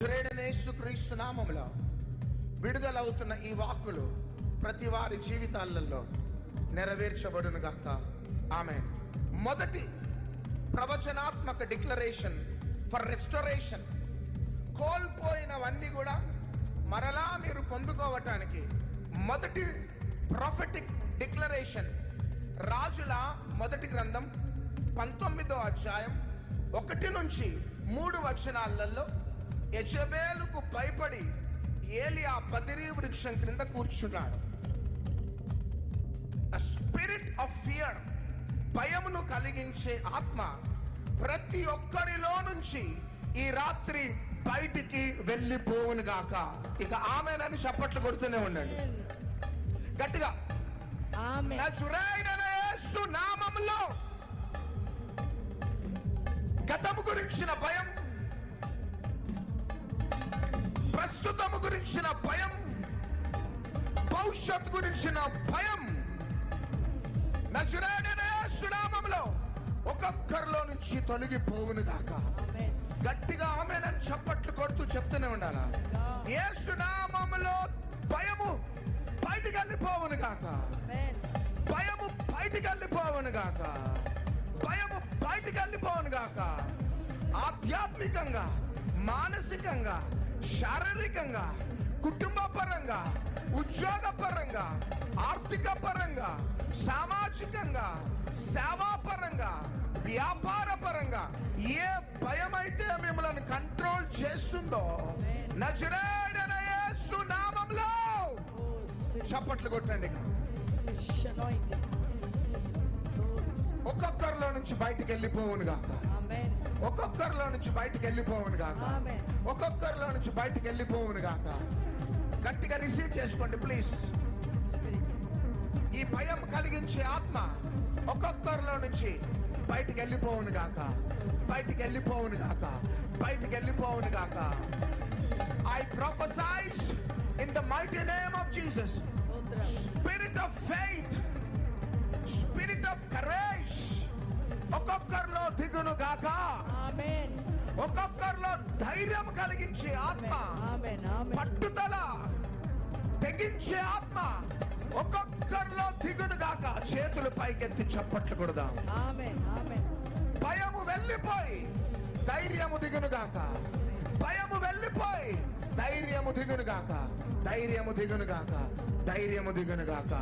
యేసుక్రీస్తు నామములో విడుదలవుతున్న ఈ వాక్కులు ప్రతి వారి జీవితాలలో నెరవేర్చబడును గాక. ఆమేన్. మొదటి ప్రవచనాత్మక డిక్లరేషన్ ఫర్ రెస్టోరేషన్. కోల్పోయినవన్నీ కూడా మరలా మీరు పొందుకోవటానికి మొదటి ప్రాఫెటిక్ డిక్లరేషన్ రాజుల మొదటి గ్రంథం 19వ అధ్యాయం 1 నుంచి 3 వచనాలలో యెజబెలుకు భయపడి ఏలియా పదిరి వృక్షం క్రింద కూర్చున్నాడు. స్పిరిట్ ఆఫ్ ఫియర్, భయమును కలిగించే ఆత్మ ప్రతి ఒక్కరిలో నుంచి ఈ రాత్రి బయటికి వెళ్ళిపోవును గాక. ఇక ఆమేనని చప్పట్లు కొడుతూనే ఉండండి గట్టిగా. నజరేయుడైన యేసు నామములో గతము గురించిన భయం, ప్రస్తుతము గురించిన భయం, భవిష్యత్తు గురించిన భయం నజరేయుడైన యేసు నామములో ఒక్కొక్కరిలో నుంచి తొలగిపోవును గాక. గట్టిగా ఆమేనని చప్పట్లు కొడుతూ చెప్తూనే ఉండాలా. యేసు నామములో భయము బయటికి వెళ్ళిపోవును గాక. భయము బయటికి వెళ్ళిపోవును గాక. భయము బయటికి వెళ్ళిపోవును గాక. ఆధ్యాత్మికంగా, మానసికంగా, శారీరకంగా, కుటుంబ పరంగా, ఉద్యోగ పరంగా, ఆర్థిక పరంగా, సామాజికంగా, సేవాపరంగా, వ్యాపార పరంగా ఏ భయం అయితే మిమ్మల్ని కంట్రోల్ చేస్తుందో నజరేయుడైన యేసు నామములో చప్పట్లు కొట్టండి. ఒక్కొక్కరిలో నుంచి బయటికి వెళ్ళిపోవును గాక. ఒక్కొక్కరిలో నుంచి బయటికి వెళ్ళిపోవును గాక. ఒక్కొక్కరిలో నుంచి బయటికి వెళ్ళిపోవును గాక. గట్టిగా రిసీవ్ చేసుకోండి ప్లీజ్. ఈ భయం కలిగించే ఆత్మ ఒక్కొక్కరిలో నుంచి బయటికి వెళ్ళిపోవును గాక. బయటికి వెళ్ళిపోవును గాక. బయటికి వెళ్ళిపోవును గాక. I prophesy in the mighty name of Jesus. Spirit of faith, spirit of courage ఒక్కొక్కరిలో దిగును గాక. ఒక్కొక్కరిలో ధైర్యం కలిగించే ఆత్మ, పట్టుదల తెగించే ఆత్మ ఒక్కొక్కరిలో దిగును గాక. చేతులు పైకెత్తి చప్పట్లు కొడదాం. భయము వెళ్ళిపోయి ధైర్యము దిగును గాక. భయము వెళ్ళిపోయి ధైర్యము దిగును గాక. ధైర్యము దిగును గాక. ధైర్యము దిగును గాక.